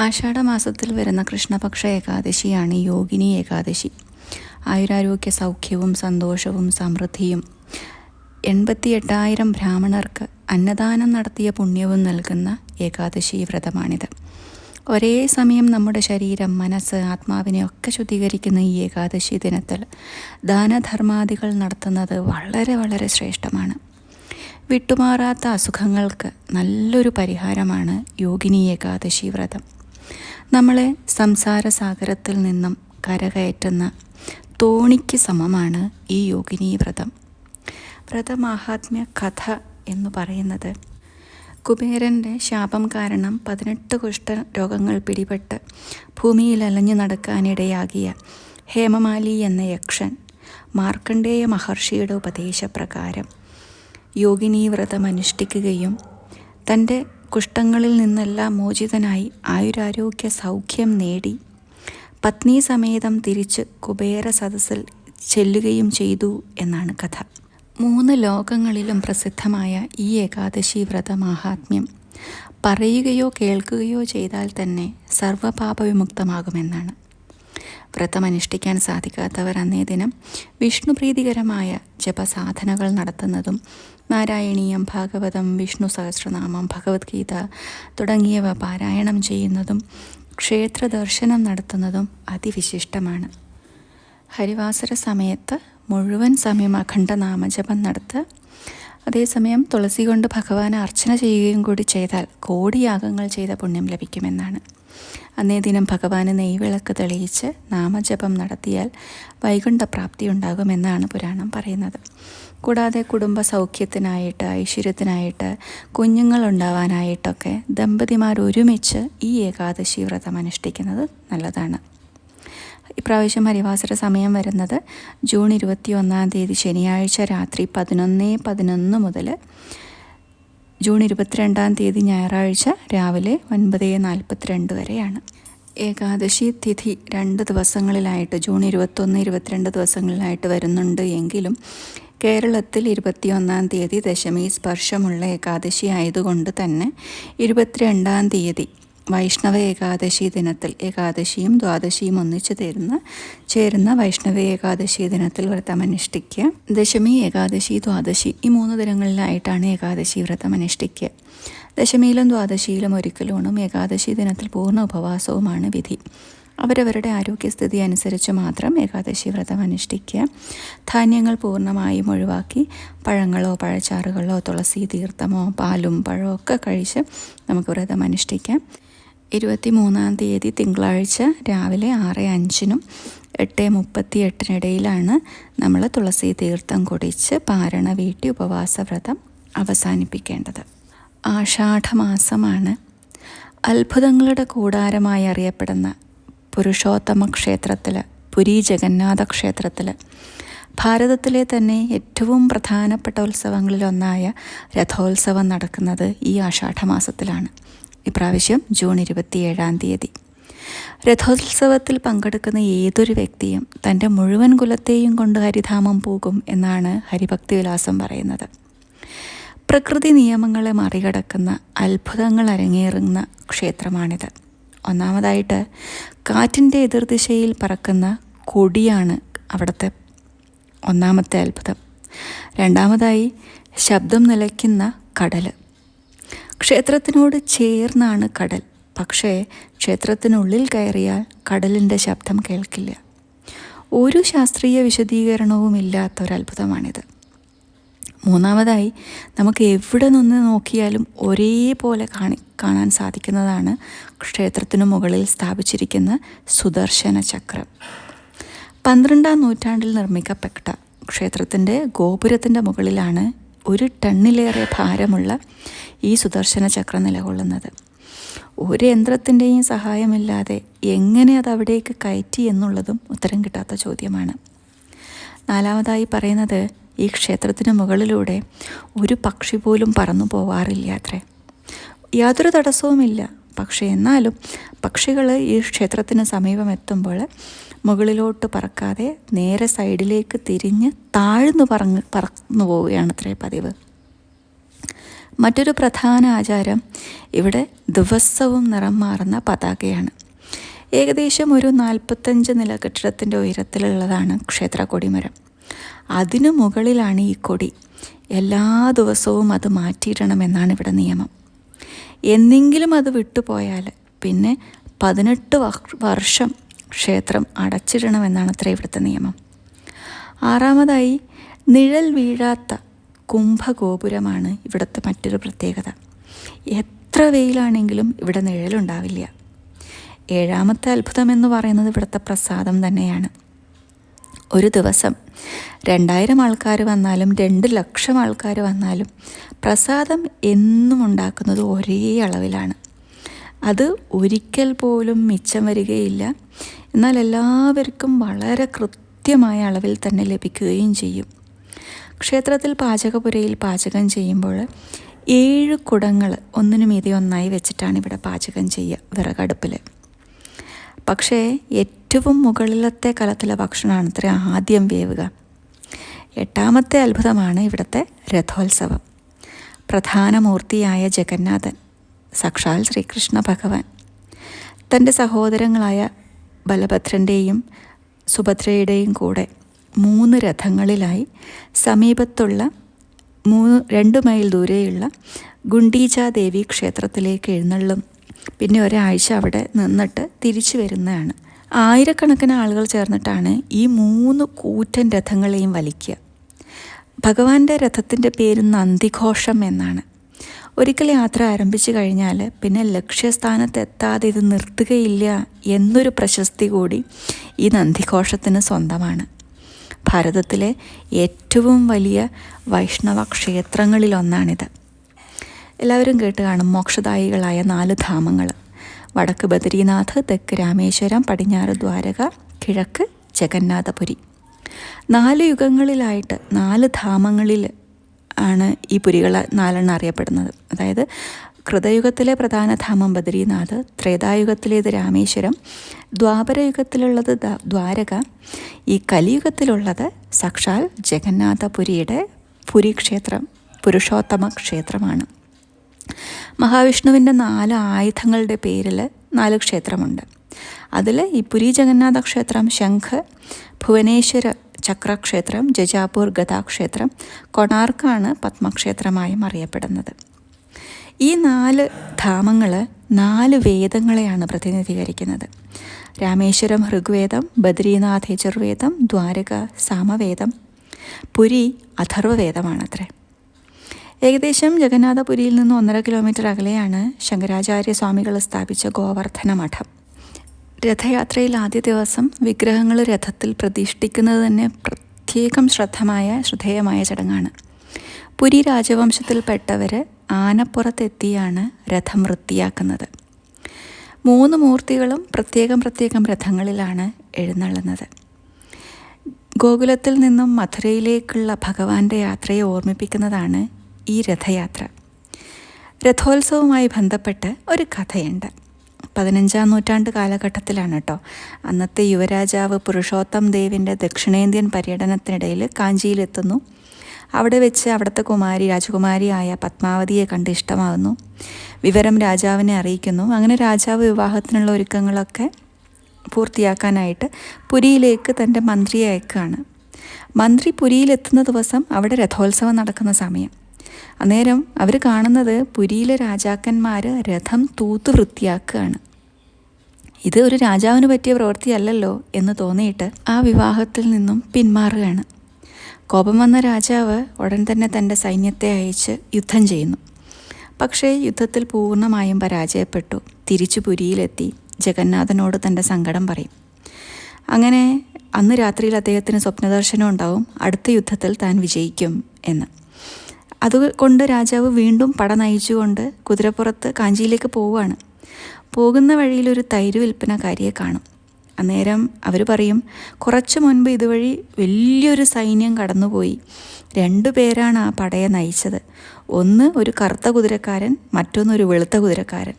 ആഷാഢമാസത്തിൽ വരുന്ന കൃഷ്ണപക്ഷ ഏകാദശിയാണ് യോഗിനി ഏകാദശി. ആയുരാരോഗ്യ സൗഖ്യവും സന്തോഷവും സമൃദ്ധിയും 88,000 ബ്രാഹ്മണർക്ക് അന്നദാനം നടത്തിയ പുണ്യവും നൽകുന്ന ഏകാദശി വ്രതമാണിത്. ഒരേ സമയം നമ്മുടെ ശരീരം, മനസ്സ്, ആത്മാവിനെയൊക്കെ ശുദ്ധീകരിക്കുന്ന ഈ ഏകാദശി ദിനത്തിൽ ദാനധർമാദികൾ നടത്തുന്നത് വളരെ വളരെ ശ്രേഷ്ഠമാണ്. വിട്ടുമാറാത്ത അസുഖങ്ങൾക്ക് നല്ലൊരു പരിഹാരമാണ് യോഗിനി ഏകാദശി വ്രതം. നമ്മളെ സംസാരസാഗരത്തിൽ നിന്നും കരകയറ്റുന്ന തോണിക്ക് സമമാണ് ഈ യോഗിനി വ്രതം. വ്രതമാഹാത്മ്യ കഥ എന്ന് പറയുന്നത്, കുബേരൻ്റെ ശാപം കാരണം 18 കുഷ്ഠരോഗങ്ങൾ പിടിപെട്ട് ഭൂമിയിൽ അലഞ്ഞു നടക്കാനിടയാകിയ ഹേമമാലി എന്ന യക്ഷൻ മാർക്കണ്ഡേയ മഹർഷിയുടെ ഉപദേശപ്രകാരം യോഗിനി വ്രതം അനുഷ്ഠിക്കുകയും തൻ്റെ കുഷ്ഠങ്ങളിൽ നിന്നെല്ലാം മോചിതനായി ആയുരാരോഗ്യ സൗഖ്യം നേടി പത്നി സമേതം തിരിച്ച് കുബേര സദസ്സിൽ ചെല്ലുകയും ചെയ്തു എന്നാണ് കഥ. 3 ലോകങ്ങളിലും പ്രസിദ്ധമായ ഈ ഏകാദശി വ്രതമാഹാത്മ്യം പറയുകയോ കേൾക്കുകയോ ചെയ്താൽ തന്നെ സർവ്വപാപവിമുക്തമാകുമെന്നാണ്. വ്രതമനുഷ്ഠിക്കാൻ സാധിക്കാത്തവർ അന്നേ ദിനം വിഷ്ണുപ്രീതികരമായ ജപസാധനകൾ നടത്തുന്നതും നാരായണീയം, ഭാഗവതം, വിഷ്ണു സഹസ്രനാമം, ഭഗവത്ഗീത തുടങ്ങിയവ പാരായണം ചെയ്യുന്നതും ക്ഷേത്ര ദർശനം നടത്തുന്നതും അതിവിശിഷ്ടമാണ്. ഹരിവാസര സമയത്ത് മുഴുവൻ സമയം അഖണ്ഡ നാമജപം നടത്തുക. അതേസമയം തുളസി കൊണ്ട് ഭഗവാനെ അർച്ചന ചെയ്യുകയും കൂടി ചെയ്താൽ കോടിയാഗങ്ങൾ ചെയ്ത പുണ്യം ലഭിക്കുമെന്നാണ്. അന്നേ ദിനം ഭഗവാന് നെയ്വിളക്ക് തെളിയിച്ച് നാമജപം നടത്തിയാൽ വൈകുണ്ഠപ്രാപ്തി ഉണ്ടാകുമെന്നാണ് പുരാണം പറയുന്നത്. കൂടാതെ കുടുംബ സൗഖ്യത്തിനായിട്ട്, ഐശ്വര്യത്തിനായിട്ട്, കുഞ്ഞുങ്ങളുണ്ടാവാനായിട്ടൊക്കെ ദമ്പതിമാർ ഒരുമിച്ച് ഈ ഏകാദശി വ്രതം അനുഷ്ഠിക്കുന്നത് നല്ലതാണ്. ഇപ്രാവശ്യം ഹരിവാസര സമയം വരുന്നത് ജൂൺ 21 ശനിയാഴ്ച രാത്രി 11:11 മുതൽ ജൂൺ 22 ഞായറാഴ്ച രാവിലെ 9:42 വരെയാണ്. ഏകാദശി തിഥി 2 ദിവസങ്ങളിലായിട്ട് ജൂൺ 21, 22 ദിവസങ്ങളിലായിട്ട് വരുന്നുണ്ട് എങ്കിലും കേരളത്തിൽ 21 ദശമി സ്പർശമുള്ള ഏകാദശി ആയതുകൊണ്ട് തന്നെ 22 വൈഷ്ണവ ഏകാദശി ദിനത്തിൽ, ഏകാദശിയും ദ്വാദശിയും ഒന്നിച്ച് ചേരുന്ന വൈഷ്ണവ ഏകാദശി ദിനത്തിൽ വ്രതം അനുഷ്ഠിക്കുക. ദശമി, ഏകാദശി, ദ്വാദശി ഈ 3 ദിനങ്ങളിലായിട്ടാണ് ഏകാദശി വ്രതം അനുഷ്ഠിക്കുക. ദശമിയിലും ദ്വാദശിയിലും ഒരിക്കലൂണും ഏകാദശി ദിനത്തിൽ പൂർണ്ണ ഉപവാസവുമാണ് വിധി. അവരവരുടെ ആരോഗ്യസ്ഥിതി അനുസരിച്ച് മാത്രം ഏകാദശി വ്രതം അനുഷ്ഠിക്കുക. ധാന്യങ്ങൾ പൂർണ്ണമായും ഒഴിവാക്കി പഴങ്ങളോ പഴച്ചാറുകളോ തുളസി തീർത്ഥമോ പാലും പഴമോ ഒക്കെ കഴിച്ച് നമുക്ക് വ്രതം അനുഷ്ഠിക്കാം. 23 തിങ്കളാഴ്ച രാവിലെ 6:05 8:38 നമ്മൾ തുളസി തീർത്ഥം കുടിച്ച് പാരണ വീട്ടി ഉപവാസ വ്രതം അവസാനിപ്പിക്കേണ്ടത്. ആഷാഢമാസമാണ്. അത്ഭുതങ്ങളുടെ കൂടാരമായി അറിയപ്പെടുന്ന പുരുഷോത്തമ ക്ഷേത്രത്തിൽ, പുരി ജഗന്നാഥ ക്ഷേത്രത്തിൽ ഭാരതത്തിലെ തന്നെ ഏറ്റവും പ്രധാനപ്പെട്ട ഉത്സവങ്ങളിലൊന്നായ രഥോത്സവം നടക്കുന്നത് ഈ ആഷാഢമാസത്തിലാണ്. ഇപ്രാവശ്യം ജൂൺ 27. രഥോത്സവത്തിൽ പങ്കെടുക്കുന്ന ഏതൊരു വ്യക്തിയും തൻ്റെ മുഴുവൻ കുലത്തെയും കൊണ്ട് ഹരിധാമം പോകും എന്നാണ് ഹരിഭക്തിവിലാസം പറയുന്നത്. പ്രകൃതി നിയമങ്ങളെ മറികടക്കുന്ന അത്ഭുതങ്ങൾ അരങ്ങേറുന്ന ക്ഷേത്രമാണിത്. ഒന്നാമതായിട്ട് കാറ്റിൻ്റെ എതിർദിശയിൽ പറക്കുന്ന കൊടിയാണ് അവിടുത്തെ ഒന്നാമത്തെ അത്ഭുതം. രണ്ടാമതായി ശബ്ദം നിലയ്ക്കുന്ന കടൽ. ക്ഷേത്രത്തിനോട് ചേർന്നാണ് കടൽ, പക്ഷേ ക്ഷേത്രത്തിനുള്ളിൽ കയറിയാൽ കടലിൻ്റെ ശബ്ദം കേൾക്കില്ല. ഒരു ശാസ്ത്രീയ വിശദീകരണവും ഇല്ലാത്തൊരത്ഭുതമാണിത്. മൂന്നാമതായി നമുക്ക് എവിടെ നിന്ന് നോക്കിയാലും ഒരേപോലെ കാണാൻ സാധിക്കുന്നതാണ് ക്ഷേത്രത്തിനു മുകളിൽ സ്ഥാപിച്ചിരിക്കുന്ന സുദർശന ചക്രം. 12-ാം നൂറ്റാണ്ടിൽ നിർമ്മിക്കപ്പെട്ട ക്ഷേത്രത്തിൻ്റെ ഗോപുരത്തിൻ്റെ മുകളിലാണ് 1 ടണ്ണിലേറെ ഭാരമുള്ള ഈ സുദർശന ചക്രം നിലകൊള്ളുന്നത്. ഒരു യന്ത്രത്തിൻ്റെയും സഹായമില്ലാതെ എങ്ങനെ അത് അവിടേക്ക് കയറ്റി എന്നുള്ളതും ഉത്തരം കിട്ടാത്ത ചോദ്യമാണ്. നാലാമതായി പറയുന്നത്, ഈ ക്ഷേത്രത്തിന് മുകളിലൂടെ ഒരു പക്ഷി പോലും പറന്നു പോവാറില്ല അത്രേ. യാതൊരു തടസ്സവുമില്ല. പക്ഷേ എന്നാലും പക്ഷികൾ ഈ ക്ഷേത്രത്തിന് സമീപം എത്തുമ്പോൾ മുകളിലോട്ട് പറക്കാതെ നേരെ സൈഡിലേക്ക് തിരിഞ്ഞ് താഴ്ന്നു പറന്നു പോവുകയാണ് അത്രേ പതിവ്. മറ്റൊരു പ്രധാന ആചാരം ഇവിടെ ദിവസവും നിറം മാറുന്ന പതാകയാണ്. ഏകദേശം ഒരു 45 നില കെട്ടിടത്തിൻ്റെ ഉയരത്തിലുള്ളതാണ് ക്ഷേത്ര കൊടിമരം. അതിനു മുകളിലാണ് ഈ കൊടി. എല്ലാ ദിവസവും അത് മാറ്റിയിടണമെന്നാണ് ഇവിടെ നിയമം. എന്നെങ്കിലും അത് വിട്ടുപോയാൽ പിന്നെ 18 വർഷം ക്ഷേത്രം അടച്ചിടണമെന്നാണ് അത്ര ഇവിടുത്തെ നിയമം. ആറാമതായി, നിഴൽ വീഴാത്ത കുംഭഗോപുരമാണ് ഇവിടുത്തെ മറ്റൊരു പ്രത്യേകത. എത്ര വെയിലാണെങ്കിലും ഇവിടെ നിഴലുണ്ടാവില്ല. ഏഴാമത്തെ അത്ഭുതം എന്ന് പറയുന്നത് ഇവിടുത്തെ പ്രസാദം തന്നെയാണ്. ഒരു ദിവസം 2000 ആൾക്കാർ വന്നാലും 2 ലക്ഷം ആൾക്കാർ വന്നാലും പ്രസാദം എന്നും ഉണ്ടാക്കുന്നത് ഒരേ അളവിലാണ്. അത് ഒരിക്കൽ പോലും മിച്ചം വരികയില്ല. എന്നാൽ എല്ലാവർക്കും വളരെ കൃത്യമായ അളവിൽ തന്നെ ലഭിക്കുകയും ചെയ്യും. ക്ഷേത്രത്തിൽ പാചകപുരയിൽ പാചകം ചെയ്യുമ്പോൾ 7 കുടങ്ങൾ ഒന്നിനു മീതെ ഒന്നായി വെച്ചിട്ടാണ് ഇവിടെ പാചകം ചെയ്യുക, വിറകടുപ്പിൽ. പക്ഷേ ഏറ്റവും മുകളിലത്തെ കലത്തിലെ ഭക്ഷണമാണ് ഇത്ര ആദ്യം വേവുക. 8ാമത്തെ അത്ഭുതമാണ് ഇവിടുത്തെ രഥോത്സവം. പ്രധാന മൂർത്തിയായ ജഗന്നാഥൻ, സാക്ഷാൽ ശ്രീകൃഷ്ണ ഭഗവാൻ, തൻ്റെ സഹോദരങ്ങളായ ബലഭദ്രൻ്റെയും സുഭദ്രയുടെയും കൂടെ 3 രഥങ്ങളിലായി സമീപത്തുള്ള 2 മൈൽ ദൂരെയുള്ള ഗുണ്ടീചാദേവി ക്ഷേത്രത്തിലേക്ക് എഴുന്നള്ളും. പിന്നെ ഒരാഴ്ച അവിടെ നിന്നിട്ട് തിരിച്ചു വരുന്നതാണ്. ആയിരക്കണക്കിന് ആളുകൾ ചേർന്നിട്ടാണ് ഈ 3 കൂറ്റൻ രഥങ്ങളെയും വലിക്കുക. ഭഗവാന്റെ രഥത്തിൻ്റെ പേര് നന്ദിഘോഷം എന്നാണ്. ഒരിക്കൽ യാത്ര ആരംഭിച്ചു കഴിഞ്ഞാൽ പിന്നെ ലക്ഷ്യസ്ഥാനത്തെത്താതെ ഇത് നിർത്തുകയില്ല എന്നൊരു പ്രശസ്തി കൂടി ഈ നന്ദിഘോഷത്തിന് സ്വന്തമാണ്. ഭാരതത്തിലെ ഏറ്റവും വലിയ വൈഷ്ണവ ക്ഷേത്രങ്ങളിലൊന്നാണിത്. എല്ലാവരും കേട്ട് കാണും മോക്ഷദായികളായ 4 ധാമങ്ങൾ. വടക്ക് ബദരീനാഥ്, തെക്ക് രാമേശ്വരം, പടിഞ്ഞാറ് ദ്വാരക, കിഴക്ക് ജഗന്നാഥപുരി. 4 യുഗങ്ങളിലായിട്ട് 4 ധാമങ്ങളിൽ ആണ് ഈ പുരികൾ 4 അറിയപ്പെടുന്നത്. അതായത് കൃതയുഗത്തിലെ പ്രധാന ധാമം ബദരീനാഥ്, ത്രേതായുഗത്തിലേത് രാമേശ്വരം, ദ്വാപരയുഗത്തിലുള്ളത് ദ്വാരക, ഈ കലിയുഗത്തിലുള്ളത് സാക്ഷാൽ ജഗന്നാഥപുരിയുടെ പുരി ക്ഷേത്രം, പുരുഷോത്തമ ക്ഷേത്രമാണ്. മഹാവിഷ്ണുവിൻ്റെ 4 ആയുധങ്ങളുടെ പേരിൽ 4 ക്ഷേത്രമുണ്ട്. അതിൽ ഈ പുരി ജഗന്നാഥ ക്ഷേത്രം ശംഖ്, ഭുവനേശ്വര ചക്രക്ഷേത്രം, ജജാപൂർ ഗദാക്ഷേത്രം, കൊണാർക്കാണ് പത്മക്ഷേത്രമായും അറിയപ്പെടുന്നത്. ഈ 4 ധാമങ്ങൾ 4 വേദങ്ങളെയാണ് പ്രതിനിധീകരിക്കുന്നത്. രാമേശ്വരം ഋഗ്വേദം, ബദ്രീനാഥ് യജുർവേദം, ദ്വാരക സാമവേദം, പുരി അഥർവവേദമാണത്രേ. ഏകദേശം ജഗന്നാഥപുരിയിൽ നിന്ന് 1.5 കിലോമീറ്റർ അകലെയാണ് ശങ്കരാചാര്യ സ്വാമികൾ സ്ഥാപിച്ച ഗോവർദ്ധന മഠം. രഥയാത്രയിൽ ആദ്യ ദിവസം വിഗ്രഹങ്ങൾ രഥത്തിൽ പ്രതിഷ്ഠിക്കുന്നത് തന്നെ പ്രത്യേകം ശ്രദ്ധേയമായ ചടങ്ങാണ്. പുരി രാജവംശത്തിൽപ്പെട്ടവർ ആനപ്പുറത്തെത്തിയാണ് രഥം വൃത്തിയാക്കുന്നത്. 3 മൂർത്തികളും പ്രത്യേകം രഥങ്ങളിലാണ് എഴുന്നള്ളുന്നത്. ഗോകുലത്തിൽ നിന്നും മഥുരയിലേക്കുള്ള ഭഗവാന്റെ യാത്രയെ ഓർമ്മിപ്പിക്കുന്നതാണ് ഈ രഥയാത്ര. രഥോത്സവവുമായി ബന്ധപ്പെട്ട് ഒരു കഥയുണ്ട്. 15-ാം നൂറ്റാണ്ട് കാലഘട്ടത്തിലാണ് കേട്ടോ. അന്നത്തെ യുവരാജാവ് പുരുഷോത്തം ദേവിൻ്റെ ദക്ഷിണേന്ത്യൻ പര്യടനത്തിനിടയിൽ കാഞ്ചിയിലെത്തുന്നു. അവിടെ വെച്ച് അവിടുത്തെ രാജകുമാരിയായ പത്മാവതിയെ കണ്ട് ഇഷ്ടമാകുന്നു. വിവരം രാജാവിനെ അറിയിക്കുന്നു. അങ്ങനെ രാജാവ് വിവാഹത്തിനുള്ള ഒരുക്കങ്ങളൊക്കെ പൂർത്തിയാക്കാനായിട്ട് പുരിയിലേക്ക് തൻ്റെ മന്ത്രിയെ അയക്കുകയാണ്. മന്ത്രി പുരിയിലെത്തുന്ന ദിവസം അവിടെ രഥോത്സവം നടക്കുന്ന സമയം. അന്നേരം അവർ കാണുന്നത് പുരിയിലെ രാജാക്കന്മാർ രഥം തൂത്ത് വൃത്തിയാക്കുകയാണ്. ഇത് ഒരു രാജാവിന് പറ്റിയ പ്രവൃത്തിയല്ലല്ലോ എന്ന് തോന്നിയിട്ട് ആ വിവാഹത്തിൽ നിന്നും പിന്മാറുകയാണ്. കോപം വന്ന രാജാവ് ഉടൻ തന്നെ തൻ്റെ സൈന്യത്തെ അയച്ച് യുദ്ധം ചെയ്യുന്നു. പക്ഷേ യുദ്ധത്തിൽ പൂർണ്ണമായും പരാജയപ്പെട്ടു. തിരിച്ചു പുരിയിലെത്തി ജഗന്നാഥനോട് തൻ്റെ സങ്കടം പറയും. അങ്ങനെ അന്ന് രാത്രിയിൽ അദ്ദേഹത്തിന് സ്വപ്നദർശനം ഉണ്ടാവും, അടുത്ത യുദ്ധത്തിൽ താൻ വിജയിക്കും എന്ന്. അതുകൊണ്ട് രാജാവ് വീണ്ടും പട നയിച്ചുകൊണ്ട് കുതിരപ്പുറത്ത് കാഞ്ചിയിലേക്ക് പോവുകയാണ്. പോകുന്ന വഴിയിലൊരു തൈര് വിൽപ്പനക്കാരിയെ കാണും. അന്നേരം അവർ പറയും, കുറച്ചു മുൻപ് ഇതുവഴി വലിയൊരു സൈന്യം കടന്നുപോയി. 2 പേരാണ് ആ പടയെ നയിച്ചത്. ഒന്ന് ഒരു കറുത്ത കുതിരക്കാരൻ, മറ്റൊന്നൊരു വെളുത്ത കുതിരക്കാരൻ.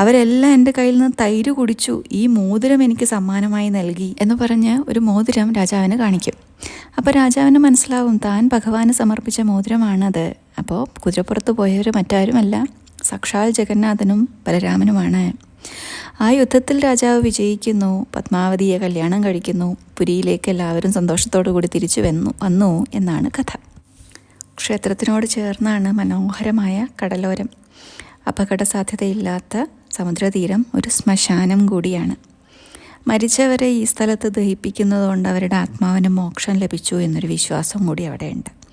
അവരെല്ലാം എൻ്റെ കയ്യിൽ നിന്ന് തൈര് കുടിച്ചു. ഈ മോതിരം എനിക്ക് സമ്മാനമായി നൽകി എന്ന് പറഞ്ഞ് ഒരു മോതിരം രാജാവിന് കാണിക്കും. അപ്പോൾ രാജാവിന് മനസ്സിലാവും താൻ ഭഗവാന് സമർപ്പിച്ച മോതിരമാണത്. അപ്പോൾ കുതിരപ്പുറത്ത് പോയവർ മറ്റാരുമല്ല, സാക്ഷാൽ ജഗന്നാഥനും ബലരാമനുമാണ്. ആ യുദ്ധത്തിൽ രാജാവ് വിജയിക്കുന്നു, പത്മാവതിയെ കല്യാണം കഴിക്കുന്നു, പുരിയിലേക്ക് എല്ലാവരും സന്തോഷത്തോടു കൂടി തിരിച്ചു വന്നു എന്നാണ് കഥ. ക്ഷേത്രത്തിനോട് ചേർന്നാണ് മനോഹരമായ കടലോരം. അപകട സാധ്യതയില്ലാത്ത സമുദ്രതീരം ഒരു ശ്മശാനം കൂടിയാണ്. മരിച്ചവരെ ഈ സ്ഥലത്ത് ദഹിപ്പിക്കുന്നതുകൊണ്ട് അവരുടെ ആത്മാവിന് മോക്ഷം ലഭിച്ചു എന്നൊരു വിശ്വാസം കൂടി അവിടെയുണ്ട്.